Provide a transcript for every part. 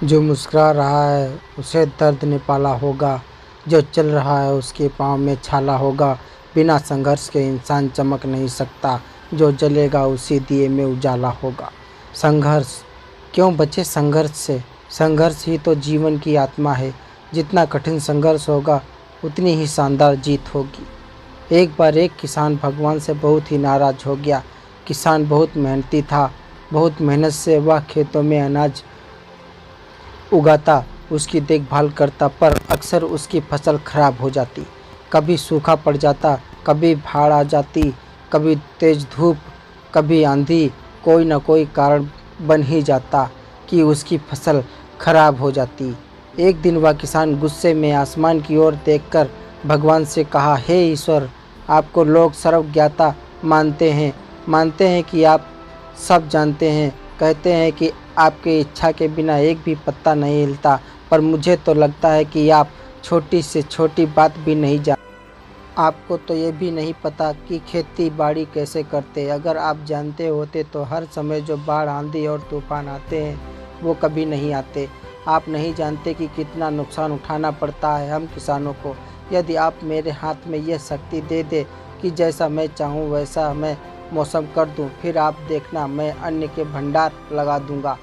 जो मुस्कुरा रहा है उसे दर्द ने पाला होगा, जो चल रहा है उसके पाँव में छाला होगा। बिना संघर्ष के इंसान चमक नहीं सकता, जो जलेगा उसी दिए में उजाला होगा। संघर्ष क्यों बचे संघर्ष से? संघर्ष ही तो जीवन की आत्मा है। जितना कठिन संघर्ष होगा उतनी ही शानदार जीत होगी। एक बार एक किसान भगवान से बहुत ही नाराज हो गया। किसान बहुत मेहनती था, बहुत मेहनत से वह खेतों में अनाज उगाता, उसकी देखभाल करता, पर अक्सर उसकी फसल खराब हो जाती। कभी सूखा पड़ जाता, कभी बाढ़ आ जाती, कभी तेज धूप, कभी आंधी। कोई न कोई कारण बन ही जाता कि उसकी फसल खराब हो जाती। एक दिन वह किसान गुस्से में आसमान की ओर देखकर भगवान से कहा, हे ईश्वर, आपको लोग सर्वज्ञाता मानते हैं कि आप सब जानते हैं। कहते हैं कि आपकी इच्छा के बिना एक भी पत्ता नहीं हिलता, पर मुझे तो लगता है कि आप छोटी से छोटी बात भी नहीं जानते। आपको तो ये भी नहीं पता कि खेती बाड़ी कैसे करते। अगर आप जानते होते तो हर समय जो बाढ़, आंधी और तूफान आते हैं वो कभी नहीं आते। आप नहीं जानते कि कितना नुकसान उठाना पड़ता है हम किसानों को। यदि आप मेरे हाथ में यह शक्ति दे दे कि जैसा मैं चाहूँ वैसा मैं मौसम कर दूं, फिर आप देखना मैं अन्न के भंडार लगा दूंगा।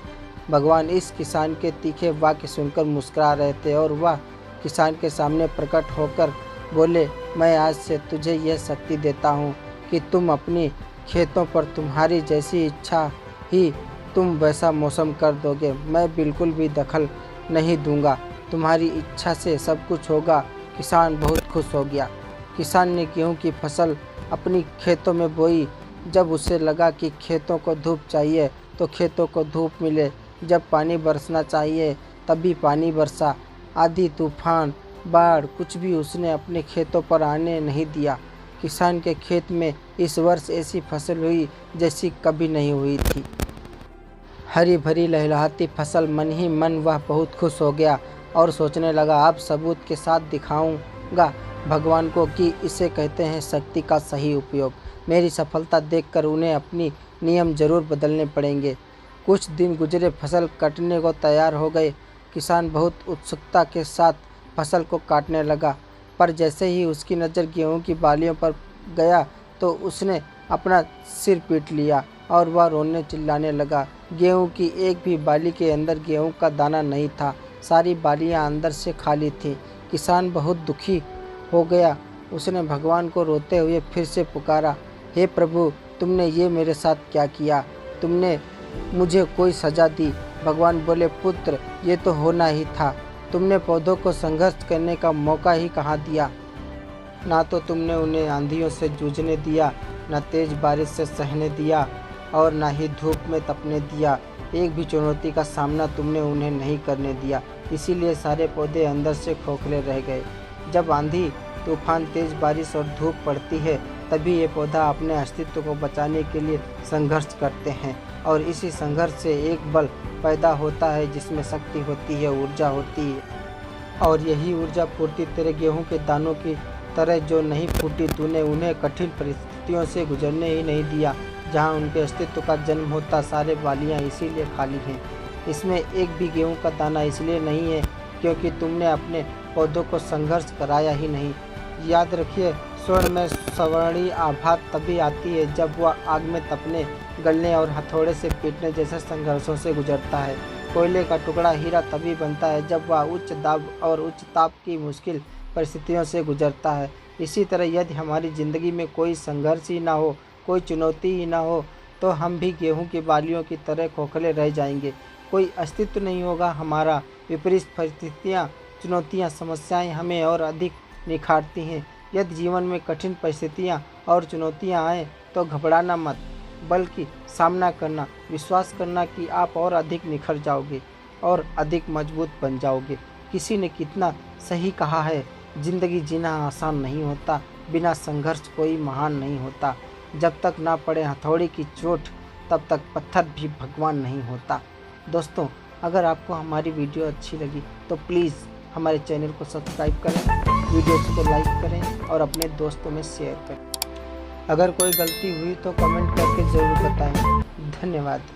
भगवान इस किसान के तीखे वाक्य सुनकर मुस्कुरा रहे थे और वह किसान के सामने प्रकट होकर बोले, मैं आज से तुझे यह शक्ति देता हूँ कि तुम अपनी खेतों पर तुम्हारी जैसी इच्छा ही तुम वैसा मौसम कर दोगे। मैं बिल्कुल भी दखल नहीं दूंगा, तुम्हारी इच्छा से सब कुछ होगा। किसान बहुत खुश हो गया। किसान ने गेहूं की फसल अपनी खेतों में बोई। जब उसे लगा कि खेतों को धूप चाहिए तो खेतों को धूप मिले, जब पानी बरसना चाहिए तभी पानी बरसा। आंधी, तूफान, बाढ़ कुछ भी उसने अपने खेतों पर आने नहीं दिया। किसान के खेत में इस वर्ष ऐसी फसल हुई जैसी कभी नहीं हुई थी। हरी भरी लहलहाती फसल, मन ही मन वह बहुत खुश हो गया और सोचने लगा, अब सबूत के साथ दिखाऊंगा भगवान को कि इसे कहते हैं शक्ति का सही उपयोग। मेरी सफलता देखकर उन्हें अपनी नियम जरूर बदलने पड़ेंगे। कुछ दिन गुजरे, फसल कटने को तैयार हो गए। किसान बहुत उत्सुकता के साथ फसल को काटने लगा, पर जैसे ही उसकी नज़र गेहूं की बालियों पर गया तो उसने अपना सिर पीट लिया और वह रोने चिल्लाने लगा। गेहूं की एक भी बाली के अंदर गेहूं का दाना नहीं था, सारी बालियां अंदर से खाली थीं। किसान बहुत दुखी हो गया। उसने भगवान को रोते हुए फिर से पुकारा, हे प्रभु, तुमने ये मेरे साथ क्या किया? तुमने मुझे कोई सज़ा दी? भगवान बोले, पुत्र, ये तो होना ही था। तुमने पौधों को संघर्ष करने का मौका ही कहाँ दिया? ना तो तुमने उन्हें आंधियों से जूझने दिया, न तेज बारिश से सहने दिया और ना ही धूप में तपने दिया। एक भी चुनौती का सामना तुमने उन्हें नहीं करने दिया। इसीलिए सारे पौधे अंदर से खोखले रह गए। जब आंधी, तूफान, तेज बारिश और धूप पड़ती है तभी ये पौधा अपने अस्तित्व को बचाने के लिए संघर्ष करते हैं और इसी संघर्ष से एक बल पैदा होता है जिसमें शक्ति होती है, ऊर्जा होती है। और यही ऊर्जा फूटी तेरे गेहूं के दानों की तरह जो नहीं फूटी। तूने उन्हें कठिन परिस्थितियों से गुजरने ही नहीं दिया जहां उनके अस्तित्व का जन्म होता। सारे बालियां इसीलिए खाली हैं। इसमें एक भी गेहूं का दाना इसलिए नहीं है क्योंकि तुमने अपने पौधों को संघर्ष कराया ही नहीं। याद रखिए, स्वर्ण में स्वर्णीय आभा तभी आती है जब वह आग में तपने, गलने और हथौड़े से पीटने जैसे संघर्षों से गुजरता है। कोयले का टुकड़ा हीरा तभी बनता है जब वह उच्च दाब और उच्च ताप की मुश्किल परिस्थितियों से गुजरता है। इसी तरह यदि हमारी ज़िंदगी में कोई संघर्ष ही ना हो, कोई चुनौती ही ना हो, तो हम भी गेहूं की बालियों की तरह खोखले रह जाएंगे। कोई अस्तित्व नहीं होगा हमारा। विपरीत परिस्थितियाँ, चुनौतियाँ, समस्याएं हमें और अधिक निखारती हैं। यदि जीवन में कठिन परिस्थितियाँ और चुनौतियाँ आएँ तो घबराना मत, बल्कि सामना करना, विश्वास करना कि आप और अधिक निखर जाओगे और अधिक मजबूत बन जाओगे। किसी ने कितना सही कहा है, जिंदगी जीना आसान नहीं होता, बिना संघर्ष कोई महान नहीं होता। जब तक ना पड़े हथौड़ी की चोट तब तक पत्थर भी भगवान नहीं होता। दोस्तों, अगर आपको हमारी वीडियो अच्छी लगी तो प्लीज़ हमारे चैनल को सब्सक्राइब करें, वीडियोस को लाइक करें और अपने दोस्तों में शेयर करें। अगर कोई गलती हुई तो कमेंट करके ज़रूर बताएं। धन्यवाद।